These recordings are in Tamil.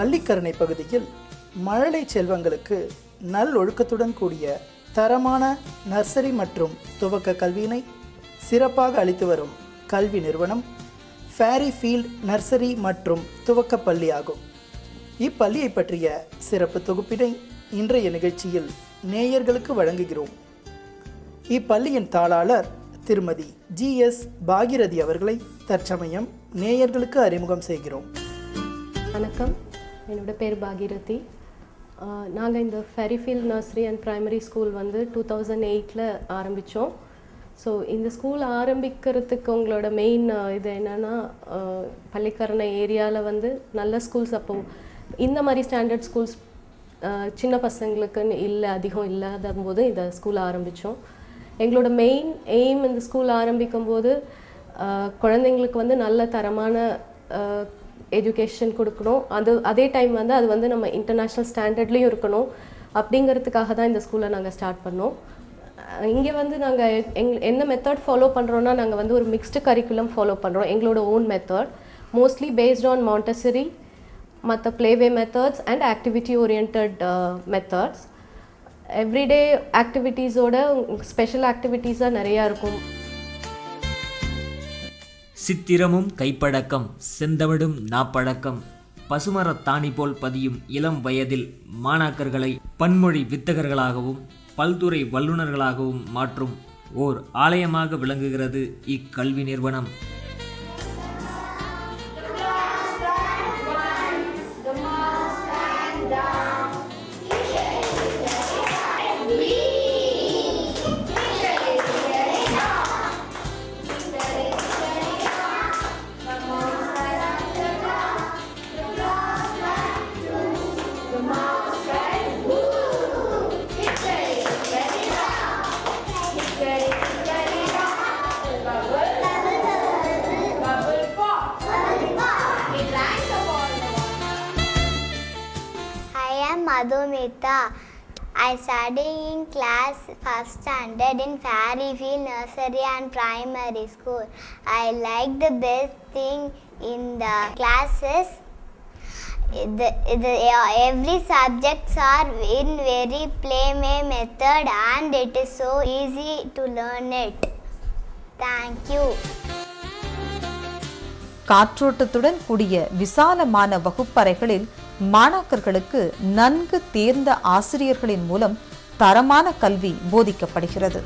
பள்ளிக்கரணை பகுதியில் மழலை செல்வங்களுக்கு நல்லொழுக்கத்துடன் கூடிய தரமான நர்சரி மற்றும் துவக்க கல்வியினை சிறப்பாக அளித்து வரும் கல்வி நிறுவனம் ஃபேரி ஃபீல்ட் நர்சரி மற்றும் துவக்கப்பள்ளி ஆகும். இப்பள்ளியை பற்றிய சிறப்பு தொகுப்பினை இன்றைய நிகழ்ச்சியில் நேயர்களுக்கு வழங்குகிறோம். இப்பள்ளியின் தாளாளர் திருமதி GS பாகிரதி அவர்களை தற்சமயம் நேயர்களுக்கு அறிமுகம் செய்கிறோம். வணக்கம், என்னோட பேர் பாகிரதி. நாங்கள் இந்த fairy field nursery and primary school வந்து 2008 ஆரம்பித்தோம். ஸோ இந்த ஸ்கூல் ஆரம்பிக்கிறதுக்கு உங்களோட மெயின் இது என்னென்னா, பள்ளிக்கரணை ஏரியாவில் வந்து நல்ல ஸ்கூல்ஸ், அப்போது இந்த மாதிரி ஸ்டாண்டர்ட் ஸ்கூல்ஸ் சின்ன பசங்களுக்குன்னு அதிகம் இல்லாத போது இந்த ஸ்கூல் ஆரம்பித்தோம். எங்களோட மெயின் எய்ம் இந்த ஸ்கூல் ஆரம்பிக்கும் போது குழந்தைங்களுக்கு வந்து நல்ல தரமான எஜுகேஷன் கொடுக்கணும், அதே டைம் வந்து அது வந்து நம்ம இன்டர்நேஷ்னல் ஸ்டாண்டர்ட்லேயும் இருக்கணும். அப்படிங்கிறதுக்காக தான் இந்த ஸ்கூலை நாங்கள் ஸ்டார்ட் பண்ணோம். இங்கே வந்து நாங்கள் என்ன மெத்தட் ஃபாலோ பண்ணுறோன்னா, நாங்கள் வந்து ஒரு மிக்ஸ்டு கரிக்குலம் ஃபாலோ பண்ணுறோம். எங்களோட own method mostly based on Montessori, மற்ற playway methods and activity oriented methods. Everyday ஆக்டிவிட்டீஸோட ஸ்பெஷல் ஆக்டிவிட்டீஸாக நிறையா இருக்கும். சித்திரமும் கைப்பழக்கம், செந்தமிழும் நாப்பழக்கம், பசுமரத்தாணி போல் பதியும் இளம் வயதில் மாணாக்கர்களை பன்மொழி வித்தகர்களாகவும் பல்துறை வல்லுநர்களாகவும் மாற்றும் ஓர் ஆலயமாக விளங்குகிறது இக்கல்வி நிறுவனம். Madhumita. I study in class 1st standard in Fairy Field Nursery and Primary School. I like the best thing in the classes. Every subjects are in very playway method and it is so easy to learn it. Thank you. காற்றோட்டத்துடன் கூடிய விசாலமான வகுப்பறைகளில் மாணாக்கர்களுக்கு நன்கு தேர்ந்த ஆசிரியர்களின் மூலம் தரமான கல்வி போதிக்கப்படுகிறது.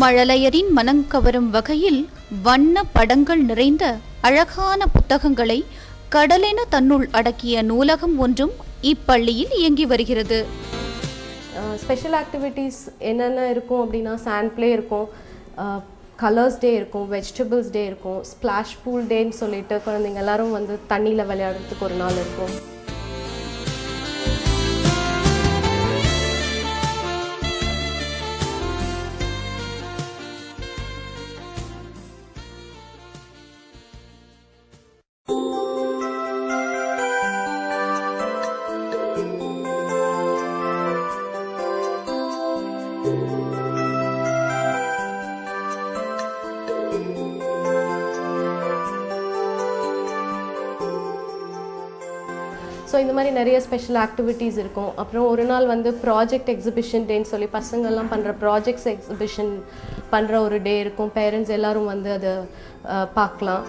மழலையரின் மனங்கவரும் வகையில் வண்ண படங்கள் நிறைந்த அழகான புத்தகங்களை கடலென தன்னுள் அடக்கிய நூலகம் ஒன்றும் இப்பள்ளியில் இயங்கி வருகிறது. ஸ்பெஷல் ஆக்டிவிட்டீஸ் என்னென்ன இருக்கும் அப்படின்னா, சாண்ட் பிளே இருக்கும், கலர்ஸ் டே இருக்கும், வெஜிடபிள்ஸ் டே இருக்கும், ஸ்பிளாஷ் பூல் டேன்னு சொல்லிட்டு குழந்தைங்க எல்லாரும் வந்து தண்ணியில் விளையாடுறதுக்கு ஒரு நாள் இருக்கும். ஸோ இந்த மாதிரி நிறைய ஸ்பெஷல் ஆக்டிவிட்டீஸ் இருக்கும். அப்புறம் ஒரு நாள் வந்து ப்ராஜெக்ட் எக்ஸிபிஷன் டேன்னு சொல்லி பசங்கள்லாம் பண்ணுற ப்ராஜெக்ட்ஸ் எக்ஸிபிஷன் பண்ணுற ஒரு டே இருக்கும். பேரண்ட்ஸ் எல்லோரும் வந்து அதை பார்க்கலாம்.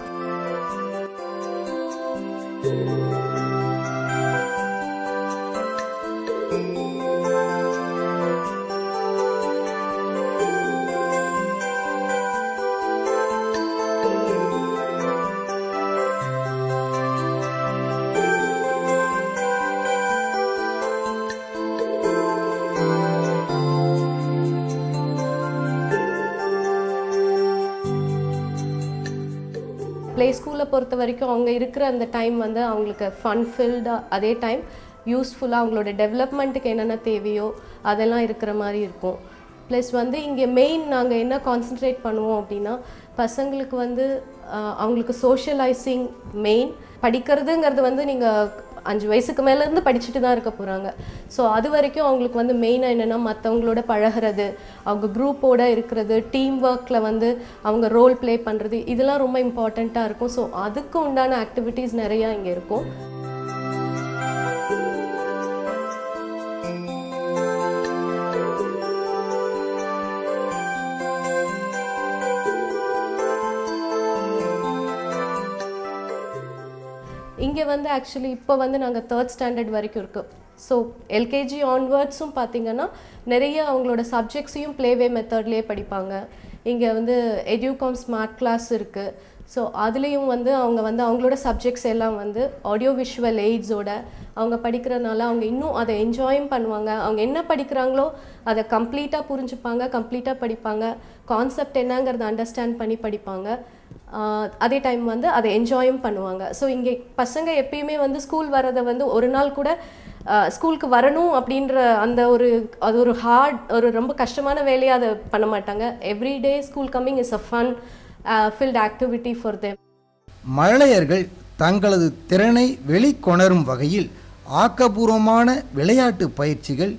ப்ளே ஸ்கூலை பொறுத்த வரைக்கும் அவங்க இருக்கிற அந்த டைம் வந்து அவங்களுக்கு ஃபன் ஃபில்டாக, அதே டைம் யூஸ்ஃபுல்லாக அவங்களோட டெவலப்மெண்ட்டுக்கு என்னென்ன தேவையோ அதெல்லாம் இருக்கிற மாதிரி இருக்கும். ப்ளஸ் வந்து இங்கே மெயின் நாங்கள் என்ன கான்சென்ட்ரேட் பண்ணுவோம் அப்படின்னா, பசங்களுக்கு வந்து அவங்களுக்கு சோஷியலைசிங் மெயின். படிக்கிறதுங்கிறது வந்து நீங்கள் 5 வயசுக்கு மேலேருந்து படிச்சுட்டு தான் இருக்க போகிறாங்க. ஸோ அது வரைக்கும் அவங்களுக்கு வந்து மெயினாக என்னென்னா மற்றவங்களோட பழகிறது, அவங்க குரூப்போடு இருக்கிறது, டீம் ஒர்க்கில் வந்து அவங்க ரோல் ப்ளே பண்ணுறது, இதெல்லாம் ரொம்ப இம்பார்ட்டண்ட்டாக இருக்கும். ஸோ அதுக்கு உண்டான ஆக்டிவிட்டீஸ் நிறையா இங்கே இருக்கும். இங்கே வந்து ஆக்சுவலி இப்போ வந்து நாங்கள் 3rd ஸ்டாண்டர்ட் வரைக்கும் இருக்குது. ஸோ எல்கேஜி ஆன்வர்ட்ஸும் பார்த்திங்கன்னா நிறைய அவங்களோட சப்ஜெக்ட்ஸையும் ப்ளேவே மெத்தட்லேயே படிப்பாங்க. இங்கே வந்து எடியூகாம் ஸ்மார்ட் கிளாஸ் இருக்குது. ஸோ அதுலேயும் வந்து அவங்க வந்து அவங்களோட சப்ஜெக்ட்ஸ் எல்லாம் வந்து ஆடியோ விஷுவல் எய்ட்ஸோட அவங்க படிக்கிறதுனால அவங்க இன்னும் அதை என்ஜாயும் பண்ணுவாங்க. அவங்க என்ன படிக்கிறாங்களோ அதை கம்ப்ளீட்டாக புரிஞ்சுப்பாங்க, கம்ப்ளீட்டாக படிப்பாங்க, கான்செப்ட் என்னங்கிறத அண்டர்ஸ்டாண்ட் பண்ணி படிப்பாங்க. அதே டைம் வந்து அதை என்ஜாயும் பண்ணுவாங்க. ஸோ இங்கே பசங்க எப்பயுமே வந்து ஸ்கூல் வரதை வந்து ஒரு நாள் கூட ஸ்கூலுக்கு வரணும் அப்படின்ற அந்த அது ஒரு ஒரு ரொம்ப கஷ்டமான வேலையாக அதை பண்ண மாட்டாங்க. Everyday school coming is a fun filled activity for them. மழலையர்கள் தங்களது திறனை வெளிக்கொணரும் வகையில் ஆக்கப்பூர்வமான விளையாட்டு பயிற்சிகள்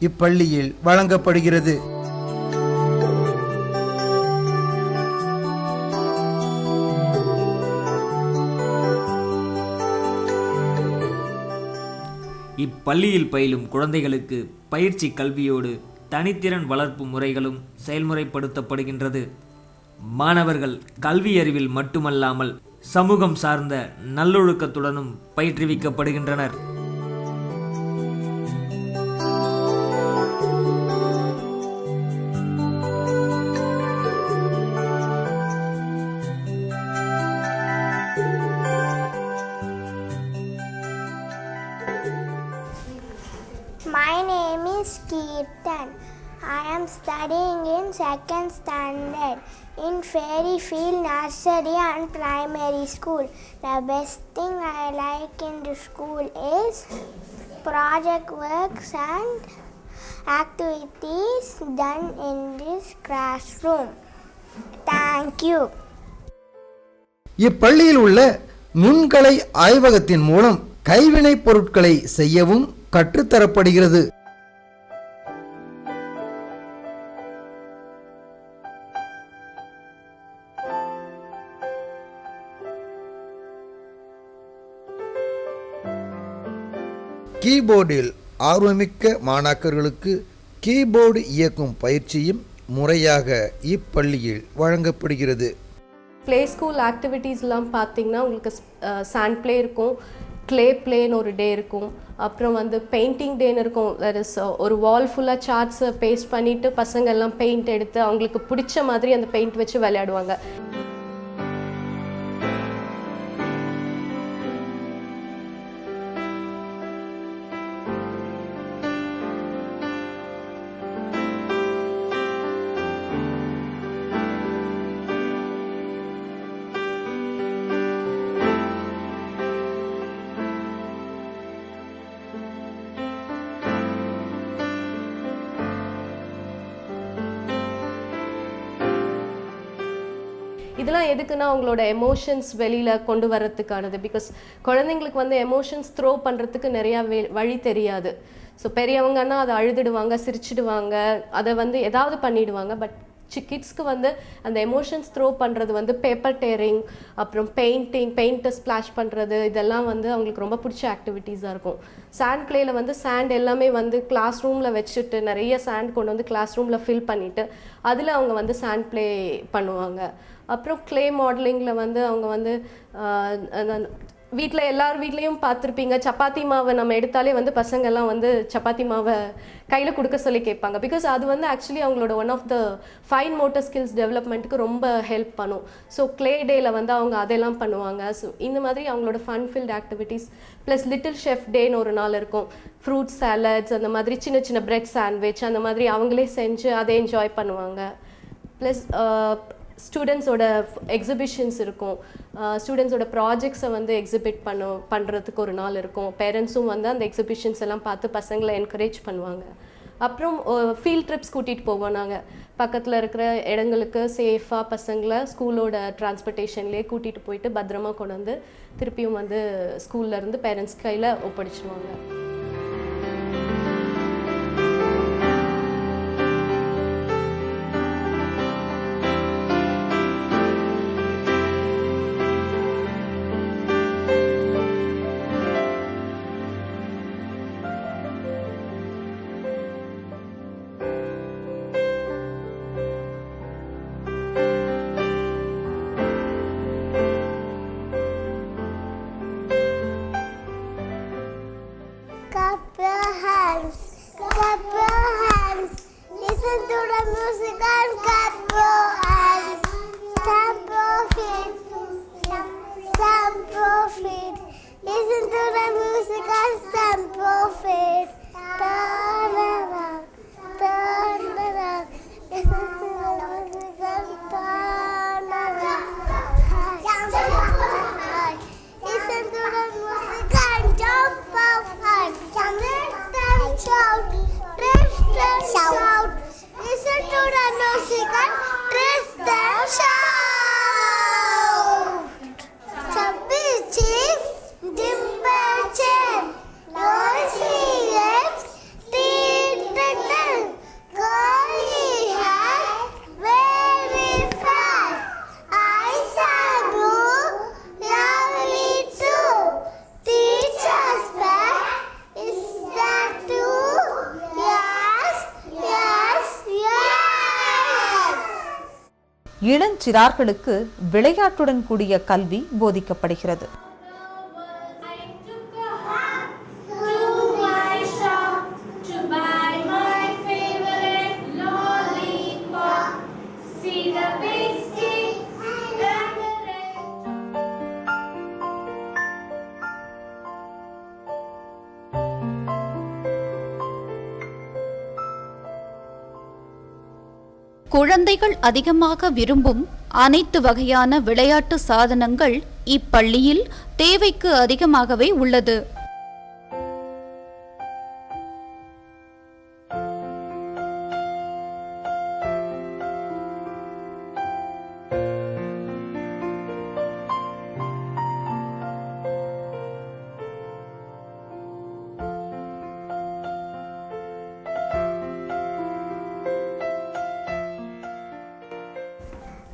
இப்பள்ளியில் வழங்கப்படுகிறது. இப்பள்ளியில் பயிலும் குழந்தைகளுக்கு பயிற்சி கல்வியோடு தனித்திறன் வளர்ப்பு முறைகளும் செயல்முறைப்படுத்தப்படுகின்றது. மாணவர்கள் கல்வி அறிவில் மட்டுமல்லாமல் சமூகம் சார்ந்த நல்லொழுக்கத்துடனும் பயிற்றுவிக்கப்படுகின்றனர். My name is Kirtan. I am studying in 2nd standard in Fairyfield Nursery and Primary School. The best thing I like in the school is project works and activities done in this classroom. Thank you. இப்பள்ளியில் உள்ள நுண்கலை ஆய்வகத்தின் மூலம் கைவினைப் பொருட்களை செய்யவும் கற்றுத்தரப்படுகிறது. கீபோர்டில் ஆர்வமிக்க மாணாக்கர்களுக்கு கீபோர்டு இயக்கும் பயிற்சியும் முறையாக இப்பள்ளியில் வழங்கப்படுகிறது. ப்ளே ஸ்கூல் ஆக்டிவிட்டீஸ்லாம் பார்த்திங்கன்னா உங்களுக்கு சாண்ட் ப்ளே இருக்கும், க்ளே ப்ளேன்னு ஒரு டே இருக்கும், அப்புறம் வந்து பெயிண்டிங் டேன்னு இருக்கும். தட் இஸ் ஒரு வால் ஃபுல்லாக சார்ட்ஸை பேஸ்ட் பண்ணிவிட்டு பசங்க எல்லாம் பெயிண்ட் எடுத்து அவங்களுக்கு பிடிச்ச மாதிரி அந்த பெயிண்ட் வச்சு விளையாடுவாங்க. இதெல்லாம் எதுக்குன்னா அவங்களோட எமோஷன்ஸ் வெளியில் கொண்டு வர்றதுக்கானது. பிகாஸ் குழந்தைங்களுக்கு வந்து எமோஷன்ஸ் த்ரோ பண்ணுறதுக்கு நிறையா வழி தெரியாது. ஸோ பெரியவங்கன்னா அதை அழுதுடுவாங்க, சிரிச்சிடுவாங்க, அதை வந்து ஏதாவது பண்ணிடுவாங்க. பட் கிட்ஸ்க்கு வந்து அந்த எமோஷன்ஸ் த்ரோ பண்ணுறது வந்து பேப்பர் டேரிங், அப்புறம் பெயிண்ட்டை ஸ்ப்ளாஷ் பண்ணுறது, இதெல்லாம் வந்து அவங்களுக்கு ரொம்ப பிடிச்ச ஆக்டிவிட்டீஸாக இருக்கும். சாண்ட் ப்ளேயில் வந்து சாண்ட் எல்லாமே வந்து கிளாஸ் ரூமில் வச்சுட்டு நிறைய சாண்ட் கொண்டு வந்து கிளாஸ் ரூமில் ஃபில் பண்ணிவிட்டு அதில் அவங்க வந்து சாண்ட் ப்ளே பண்ணுவாங்க. அப்புறம் க்ளே மாடலிங்கில் வந்து அவங்க வந்து வீட்டில் எல்லார் வீட்லேயும் பார்த்துருப்பீங்க, சப்பாத்தி மாவை நம்ம எடுத்தாலே வந்து பசங்கள்லாம் வந்து சப்பாத்தி மாவை கையில் கொடுக்க சொல்லி கேட்பாங்க. பிகாஸ் அது வந்து ஆக்சுவலி அவங்களோட one of the fine motor skills டெவலப்மெண்ட்டுக்கு ரொம்ப ஹெல்ப் பண்ணும். ஸோ க்ளே டேயில் வந்து அவங்க அதெல்லாம் பண்ணுவாங்க. ஸோ இந்த மாதிரி அவங்களோட fun field activities plus little chef டேன்னு ஒரு நாள் இருக்கும். ஃப்ரூட் சாலட்ஸ், அந்த மாதிரி சின்ன சின்ன பிரெட் சாண்ட்விச் அந்த மாதிரி அவங்களே செஞ்சு அதை என்ஜாய் பண்ணுவாங்க. ப்ளஸ் ஸ்டூடெண்ட்ஸோட எக்ஸிபிஷன்ஸ் இருக்கும், ஸ்டூடெண்ட்ஸோட ப்ராஜெக்ட்ஸை வந்து எக்ஸிபிட் பண்ணுறதுக்கு ஒரு நாள் இருக்கும். பேரண்ட்ஸும் வந்து அந்த எக்ஸிபிஷன்ஸ் எல்லாம் பார்த்து பசங்களை என்கரேஜ் பண்ணுவாங்க. அப்புறம் ஃபீல்ட் ட்ரிப்ஸ் கூட்டிகிட்டு போவோம். நாங்கள் பக்கத்தில் இருக்கிற இடங்களுக்கு சேஃபாக பசங்களை ஸ்கூலோட டிரான்ஸ்போர்ட்டேஷன்லேயே கூட்டிகிட்டு போயிட்டு பத்திரமா கொண்டு வந்து திருப்பியும் வந்து ஸ்கூல்லேருந்து பேரண்ட்ஸ் கையில் ஒப்படைச்சிடுவாங்க. Clap your hands, clap your hands. Listen to the music and clap your hands. Stamp your feet, stamp your feet. Listen to the music and stamp your feet. Turn around, turn around. Listen to the music and turn around. Listen to the music and jump up high. Drift and shout, drift and shout. Listen to the music and drift and shout. Chubby chief, dimple chin, noisy lips, teeth written, curly hair, very fat. Eyes are blue, lovely too. Teacher's pet, is that too? Yes, yes, yes. இளஞ்சிறார்களுக்கு விளையாட்டுடன் கூடிய கல்வி போதிக்கப்படுகிறது. குழந்தைகள் அதிகமாக விரும்பும் அனைத்து வகையான விளையாட்டு சாதனங்கள் இப்பள்ளியில் தேவைக்கு அதிகமாகவே உள்ளது.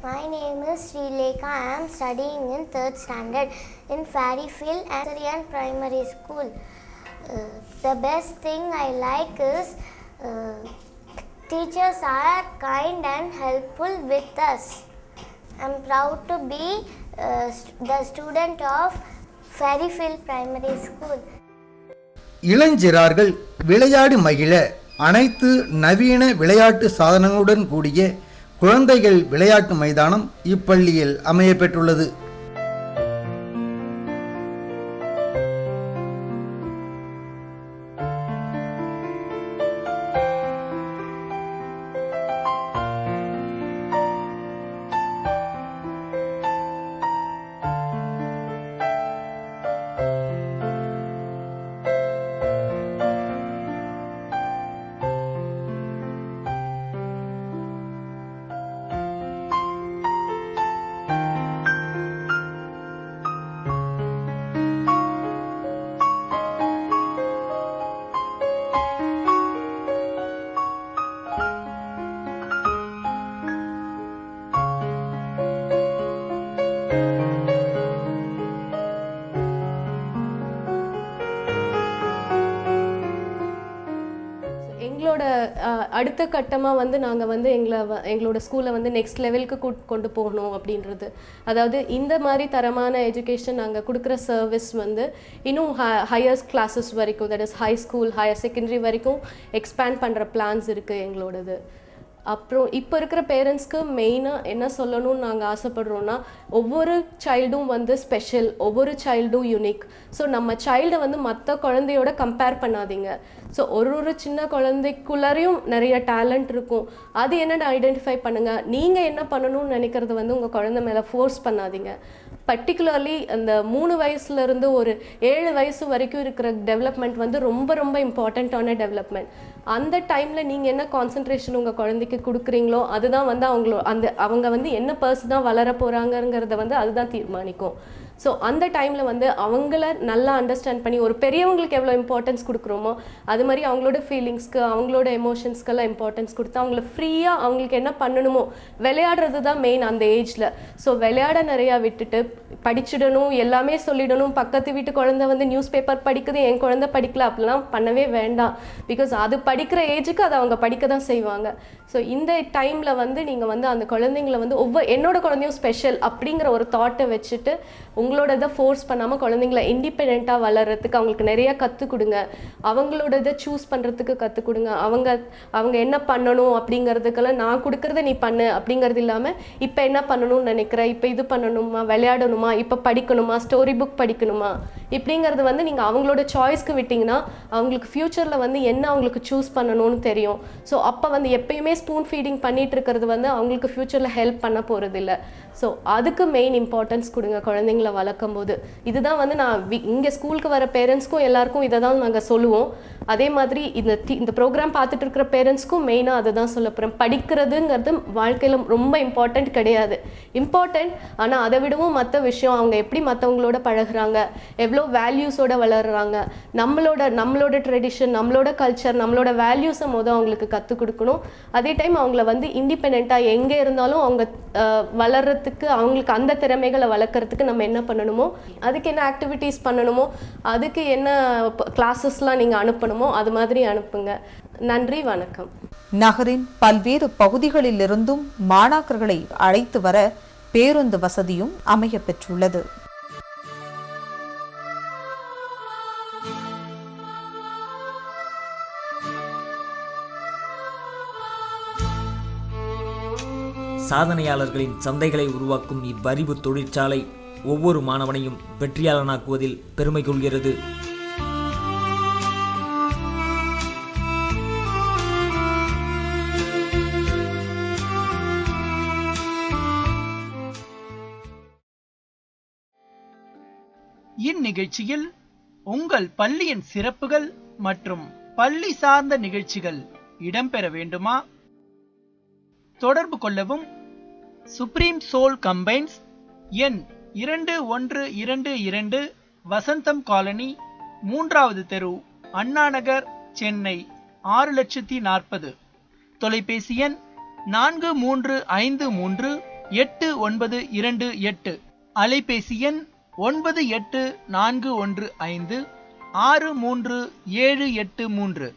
My name is Srilekha. I am studying in 3rd standard in Fairfield Nursery and Primary School. The best thing I like is teachers are kind and helpful with us. I am proud to be the student of Fairfield Primary School. இளஞ்சிறார்கள் விளையாடி மகிழ அனைத்து நவீன விளையாட்டு சாதனங்களுடன் கூடிய குழந்தைகள் விளையாட்டு மைதானம் இப்பள்ளியில் அமையப்பெற்றுள்ளது. எங்களோட அடுத்த கட்டமாக வந்து நாங்கள் வந்து எங்களோட ஸ்கூலை வந்து நெக்ஸ்ட் லெவலுக்கு கொண்டு போகணும் அப்படின்றது. அதாவது இந்த மாதிரி தரமான எஜுகேஷன் நாங்கள் கொடுக்குற சர்வீஸ் வந்து இன்னும் ஹையர் கிளாஸஸ் வரைக்கும், that is high school, higher secondary வரைக்கும் எக்ஸ்பேண்ட் பண்ணுற பிளான்ஸ் இருக்குது எங்களோடது. அப்புறம் இப்போ இருக்கிற பேரண்ட்ஸ்க்கு மெயினாக என்ன சொல்லணும்னு நாங்கள் ஆசைப்படுறோன்னா, ஒவ்வொரு சைல்டும் வந்து ஸ்பெஷல், ஒவ்வொரு சைல்டும் யூனிக். ஸோ நம்ம சைல்டை வந்து மற்ற குழந்தையோட கம்பேர் பண்ணாதீங்க. ஸோ ஒரு சின்ன குழந்தைக்குள்ளாரையும் நிறைய டேலண்ட் இருக்கும். அது என்னென்னு ஐடென்டிஃபை பண்ணுங்கள். நீங்கள் என்ன பண்ணணும்னு நினைக்கிறத வந்து உங்கள் குழந்தை மேலே ஃபோர்ஸ் பண்ணாதீங்க. பர்டிகுலர்லி அந்த 3 வயசுலேருந்து ஒரு 7 வயசு வரைக்கும் இருக்கிற டெவலப்மெண்ட் வந்து ரொம்ப ரொம்ப இம்பார்ட்டண்ட்டான டெவலப்மெண்ட். அந்த டைமில் நீங்கள் என்ன கான்சன்ட்ரேஷன் உங்கள் குழந்தைக்கு கொடுக்குறீங்களோ அதுதான் வந்து அவங்க வந்து என்ன பர்சனாக வளர போகிறாங்கங்கிறத வந்து அதுதான் தீர்மானிக்கும். ஸோ அந்த டைமில் வந்து அவங்கள நல்லா அண்டர்ஸ்டாண்ட் பண்ணி, ஒரு பெரியவங்களுக்கு எவ்வளோ இம்பார்ட்டன்ஸ் கொடுக்குறோமோ அது மாதிரி அவங்களோட ஃபீலிங்ஸ்க்கு, அவங்களோட எமோஷன்ஸ்க்கெல்லாம் இம்பார்ட்டன்ஸ் கொடுத்து அவங்கள ஃப்ரீயாக அவங்களுக்கு என்ன பண்ணணுமோ விளையாடுறது தான் மெயின் அந்த ஏஜில். ஸோ விளையாட நிறையா விட்டுட்டு படிச்சிடணும், எல்லாமே சொல்லிடணும். பக்கத்து வீட்டு குழந்தை வந்து நியூஸ் பேப்பர் படிக்குது, என் குழந்தை படிக்கல, அப்படிலாம் பண்ணவே வேண்டாம். பிகாஸ் அது படிக்கிற ஏஜுக்கு அதை அவங்க படிக்க தான் செய்வாங்க. ஸோ இந்த டைமில் வந்து நீங்கள் வந்து அந்த குழந்தைங்கள வந்து என்னோட குழந்தையும் ஸ்பெஷல் அப்படிங்கிற ஒரு தாட்டை வச்சுட்டு உங்களோட இதை ஃபோர்ஸ் பண்ணாமல் குழந்தைங்கள இண்டிபெண்ட்டாக வளர்கிறதுக்கு அவங்களுக்கு நிறையா கற்றுக் கொடுங்க. அவங்களோட இதை சூஸ் பண்ணுறதுக்கு கற்றுக் கொடுங்க. அவங்க என்ன பண்ணணும் அப்படிங்கிறதுக்கெல்லாம் நான் கொடுக்குறத நீ பண்ணு அப்படிங்கிறது இல்லாமல், இப்போ என்ன பண்ணணும்னு நினைக்கிற, இப்போ இது பண்ணணுமா, விளையாடணுமா, இப்போ படிக்கணுமா, ஸ்டோரி புக் படிக்கணுமா, இப்படிங்கிறது வந்து நீங்கள் அவங்களோட சாய்ஸ்க்கு விட்டிங்கன்னா அவங்களுக்கு ஃப்யூச்சரில் வந்து என்ன அவங்களுக்கு சூஸ் பண்ணணும்னு தெரியும். ஸோ அப்போ வந்து எப்பயுமே ஸ்பூன் ஃபீடிங் பண்ணிட்டு இருக்கிறது வந்து அவங்களுக்கு ஃப்யூச்சரில் ஹெல்ப் பண்ண போகிறதில்ல. ஸோ அதுக்கு மெயின் இம்பார்ட்டன்ஸ் கொடுங்க குழந்தைங்கள வளர்க்கும் போது. இதுதான் வந்து நான் இங்கே ஸ்கூலுக்கு வர பேரண்ட்ஸ்க்கும் எல்லாருக்கும் இதை தான் நாங்கள் சொல்லுவோம். அதே மாதிரி இந்த ப்ரோக்ராம் பார்த்துட்டு இருக்கிற பேரண்ட்ஸ்க்கும் மெயினாக அதை தான் சொல்ல போகிறேன். படிக்கிறதுங்கிறது வாழ்க்கையில் ரொம்ப இம்பார்ட்டண்ட் கிடையாது, இம்பார்ட்டண்ட். ஆனால் அதை விடவும் மற்ற விஷயம், அவங்க எப்படி மற்றவங்களோட பழகுறாங்க, எவ்வளோ வேல்யூஸோட வளர்கிறாங்க, நம்மளோட ட்ரெடிஷன், நம்மளோட கல்ச்சர், நம்மளோட வேல்யூஸை அவங்களுக்கு கற்றுக் கொடுக்கணும். அதே டைம் அவங்கள வந்து இண்டிபெண்ட்டாக எங்கே இருந்தாலும் அவங்க வளர்கிறதுக்கு, அவங்களுக்கு அந்த திறமைகளை வளர்க்குறதுக்கு நம்ம என்ன பண்ணணுமோ, அதுக்கு என்ன ஆக்டிவிட்டீஸ் பண்ணணுமோ, அதுக்கு என்ன கிளாஸஸ்லாம் நீங்கள் அனுப்பணுமோ அது மாதிரி அனுப்புங்க. நன்றி, வணக்கம். நகரின் பல்வேறு பகுதிகளிலிருந்தும் மாணாக்கர்களை அழைத்து வர பேருந்து வசதியும் அமைய பெற்றுள்ளது. சாதனையாளர்களின் சந்தைகளை உருவாக்கும் இவ்வறிவு தொழிற்சாலை ஒவ்வொரு மாணவனையும் வெற்றியாளனாக்குவதில் பெருமை கொள்கிறது. இந்நிகழ்ச்சியில் உங்கள் பள்ளியின் சிறப்புகள் மற்றும் பள்ளி சார்ந்த நிகழ்ச்சிகள் இடம்பெற வேண்டுமா? தொடர்பு கொள்ளவும். சுப்ரீம் சோல் கம்பைன்ஸ், எண் 2122, வசந்தம் காலனி, 3வது தெரு, அண்ணா நகர், சென்னை 6,40,000. தொலைபேசி எண் 43538928. அலைபேசி எண் 9841563783.